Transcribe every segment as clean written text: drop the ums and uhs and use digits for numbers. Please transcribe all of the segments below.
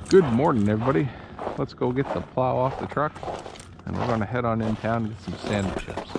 Good morning, everybody. Let's go get the plow off the truck, and we're going to head on in town and get some sand chips.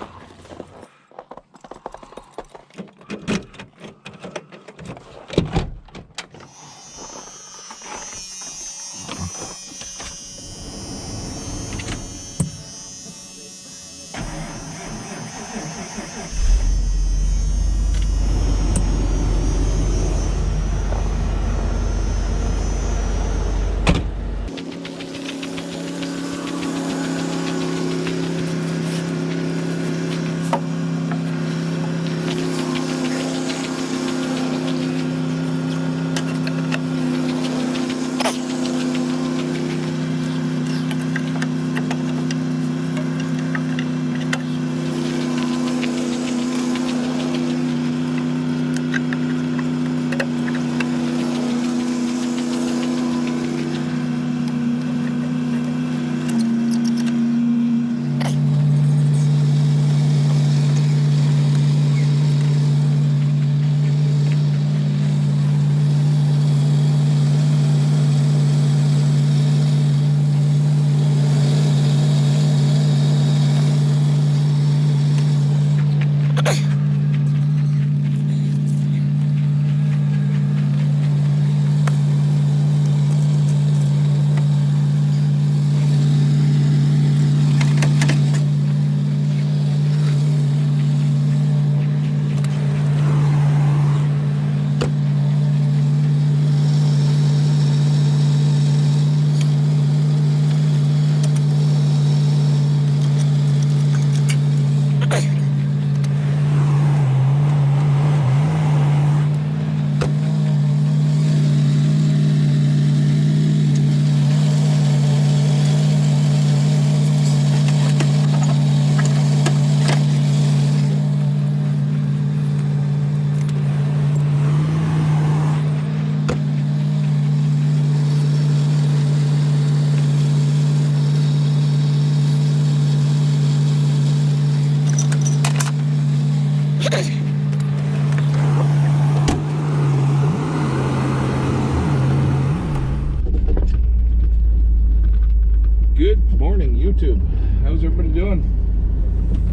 Good morning, YouTube. How's everybody doing?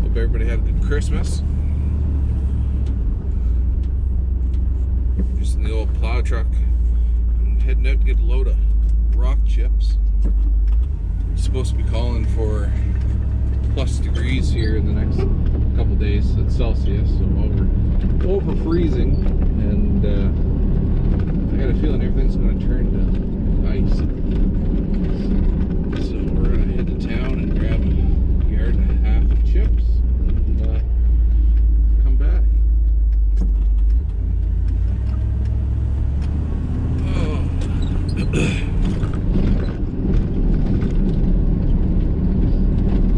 Hope everybody had a good Christmas. Just in the old plow truck. I'm heading out to get a load of rock chips. It's supposed to be calling for plus degrees here in the next couple days. It's Celsius, so over freezing, and I got a feeling everything's going to turn to ice. So we're going to head to town and grab a yard and a half of chips and come back.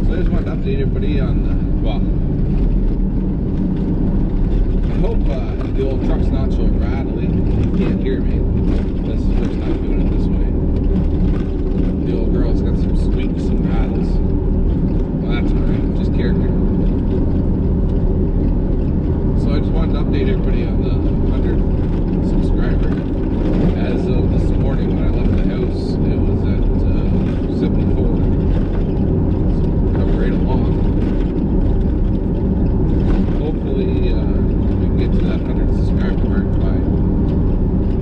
So I just wanted to update everybody on I hope the old truck's not so rattly. You can't hear me. This is the first time doing it this way. The old girl's got some squeaks and rattles. Well, that's alright, just character. So I just wanted to update everybody on the 100 subscriber. As of this morning when I left the house, it was at 74. So we're right along. Hopefully, we can get to that 100 subscriber mark by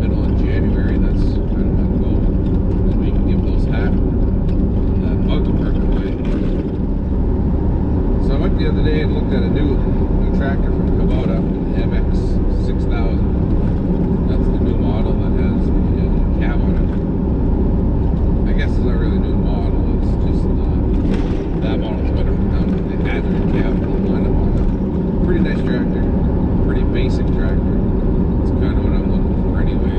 middle of January. That's kind of my goal. And we can give those half that mug mark away. So I went the other day and looked at a new tractor from Kubota, an MX 6000. That's the new model that has the cab on it. I guess it's not really a new model. It's just that model's better than they added a cab to the lineup on it. Pretty nice tractor, pretty basic tractor. It's kind of what I'm looking for anyway.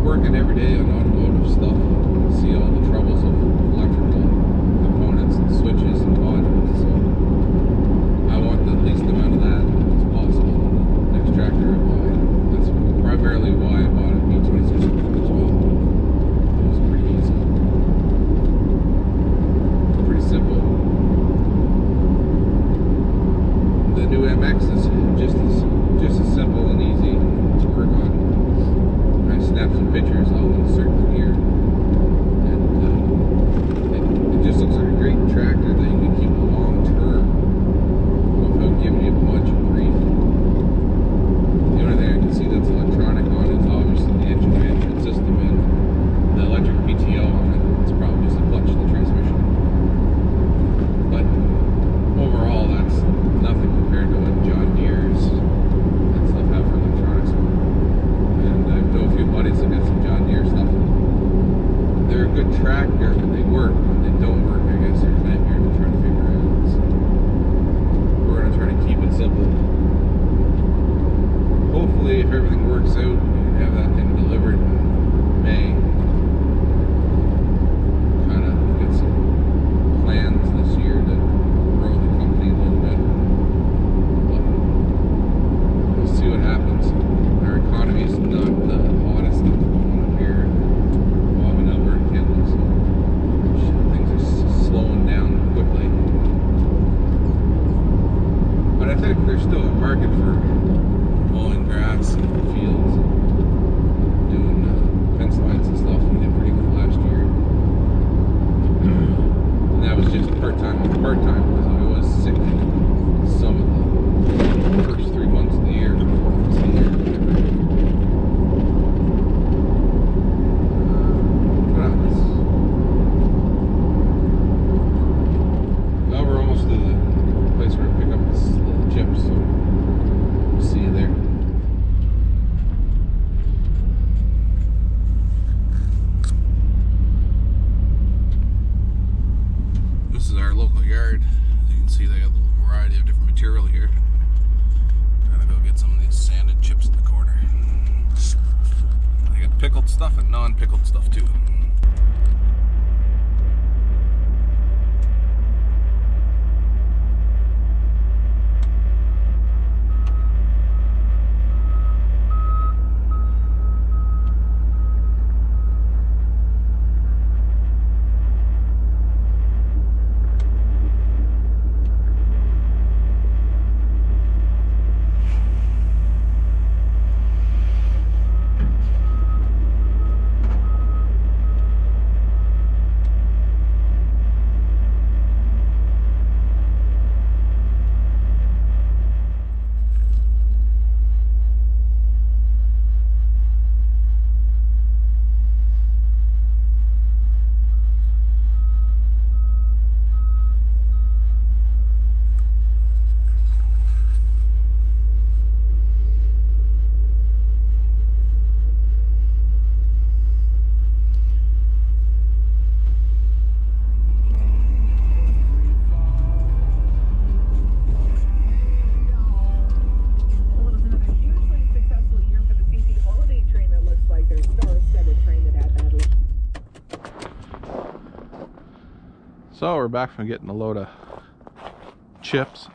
Working every day on automotive stuff, see all the troubles of electrical components and switches and modules. So I want the least amount of that as possible in the next tractor I buy. That's primarily why I bought a B26 as well. It was pretty easy, pretty simple. The new MX is just as simple and easy to work on. I snap tractor, but they work. When they don't work, I guess they're a nightmare to try to figure out. So we're gonna try to keep it simple. Hopefully, if everything works out, we can have that thing delivered in May. Kind of get some plans this year to grow the company a little bit. But we'll see what happens. Our economy is not the hottest at the moment up here. Well, in Alberta, Canada, so things are slowing down quickly. But I think there's still a market for mowing grass and fields and doing fence lines and stuff. We did pretty good last year. And that was just part-time because I was sick some of the first 3 months of the year before I was here. What else? Well, we're almost to the place where I pick up the chips, so we'll see you there. This is our local yard. As you can see, they got a variety of different material here. Trying to go get some of these sanded chips in the corner. They got pickled stuff and non-pickled stuff too. So we're back from getting a load of chips.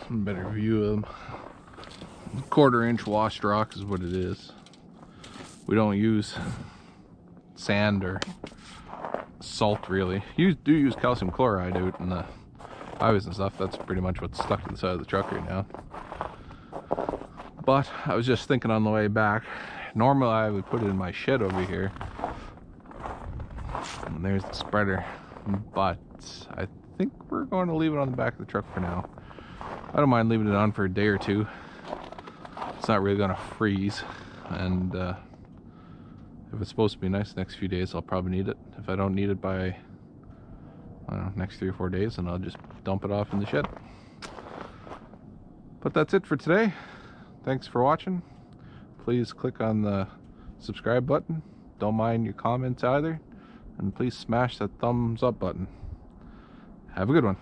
Some better view of them. 1/4 inch washed rock is what it is. We don't use sand or salt really. You do use calcium chloride out in the highways and stuff. That's pretty much what's stuck to the side of the truck right now. But I was just thinking on the way back, normally I would put it in my shed over here. And there's the spreader, but I think we're going to leave it on the back of the truck for now. I don't mind leaving it on for a day or two. It's not really going to freeze, and if it's supposed to be nice the next few days, I'll probably need it. If I don't need it by, I don't know, next 3 or 4 days, then I'll just dump it off in the shed. But that's it for today. Thanks for watching. Please click on the subscribe button. Don't mind your comments either. And please smash that thumbs up button. Have a good one.